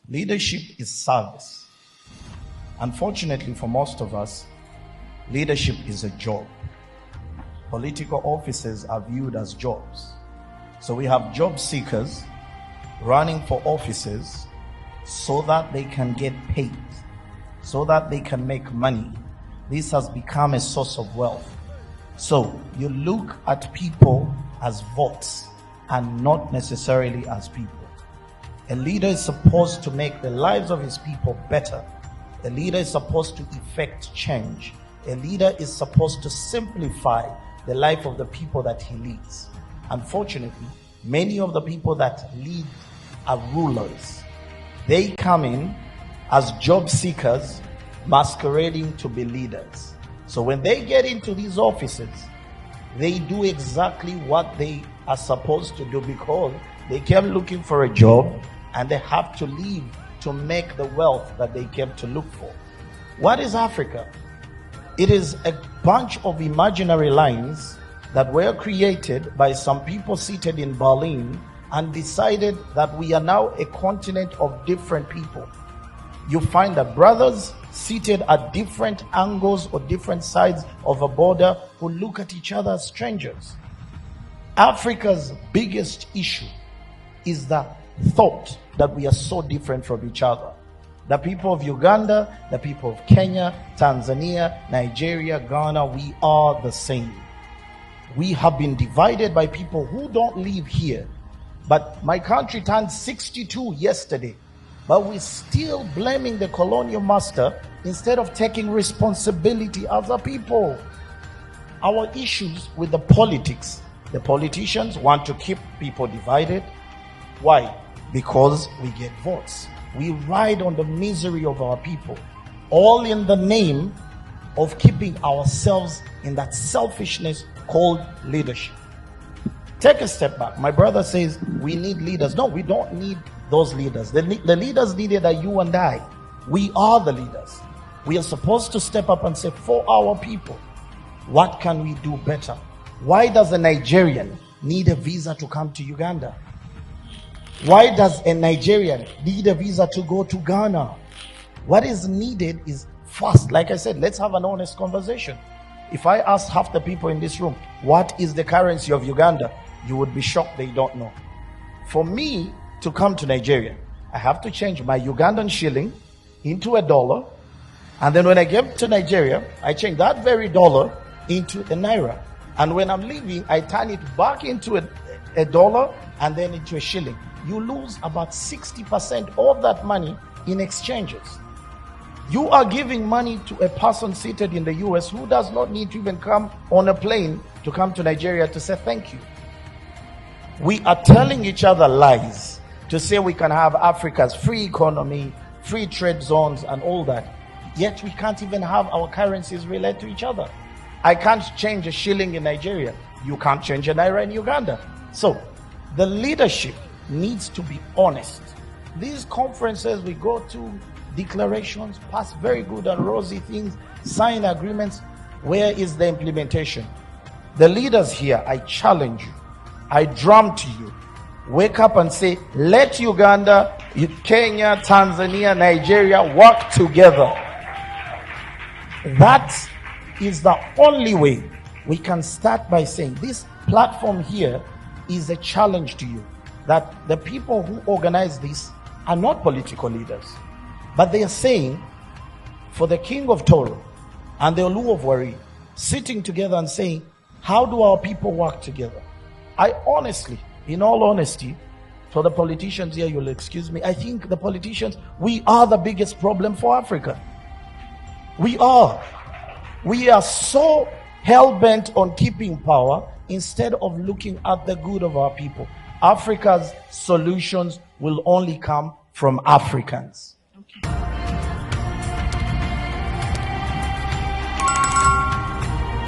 Leadership is service. Unfortunately for most of us, leadership is a job. Political offices are viewed as jobs. So we have job seekers running for offices so that they can get paid, so that they can make money. This has become a source of wealth. So you look at people as votes and not necessarily as people. A leader is supposed to make the lives of his people better. A leader is supposed to effect change. A leader is supposed to simplify the life of the people that he leads. Unfortunately, many of the people that lead are rulers. They come in as job seekers masquerading to be leaders. So when they get into these offices, they do exactly what they are supposed to do because they came looking for a job and they have to leave to make the wealth that they came to look for. What is Africa? It is a bunch of imaginary lines that were created by some people seated in Berlin and decided that we are now a continent of different people. You find that brothers seated at different angles or different sides of a border who look at each other as strangers. Africa's biggest issue is the thought that we are so different from each other. The people of Uganda, the people of Kenya, Tanzania, Nigeria, Ghana, we are the same. We have been divided by people who don't live here. But my country turned 62 yesterday. But we're still blaming the colonial master instead of taking responsibility as a people. Our issues with the politicians want to keep people divided. Why? Because we get votes. We ride on the misery of our people, all in the name of keeping ourselves in that selfishness called leadership. Take a step back. My brother says we need leaders. No, we don't need those leaders. The leaders needed are you and I. We are the leaders. We are supposed to step up and say, for our people, what can we do better? Why does a Nigerian need a visa to come to Uganda? Why does a Nigerian need a visa to go to Ghana? What is needed is fast. Like I said, let's have an honest conversation. If I ask half the people in this room, what is the currency of Uganda? You would be shocked they don't know. For me to come to Nigeria, I have to change my Ugandan shilling into a dollar. And then when I get to Nigeria, I change that very dollar into a naira. And when I'm leaving, I turn it back into a dollar and then into a shilling. You lose about 60% of that money in exchanges. You are giving money to a person seated in the US who does not need to even come on a plane to come to Nigeria to say thank you. We are telling each other lies to say we can have Africa's free economy, free trade zones and all that. Yet we can't even have our currencies relate to each other. I can't change a shilling in Nigeria. You can't change a naira in Uganda. So the leadership needs to be honest. These conferences we go to, declarations, pass very good and rosy things, sign agreements. Where is the implementation? The leaders here, I challenge you. I drum to you. Wake up and say, let Uganda, Kenya, Tanzania, Nigeria work together. That is the only way we can start by saying this platform here is a challenge to you. That the people who organize this are not political leaders, but they are saying for the King of Toro and the Olu of Wari sitting together and saying, how do our people work together? I honestly, in all honesty, for the politicians here, you'll excuse me, I think the politicians, we are the biggest problem for Africa. We are. We are so hell-bent on keeping power instead of looking at the good of our people. Africa's solutions will only come from Africans.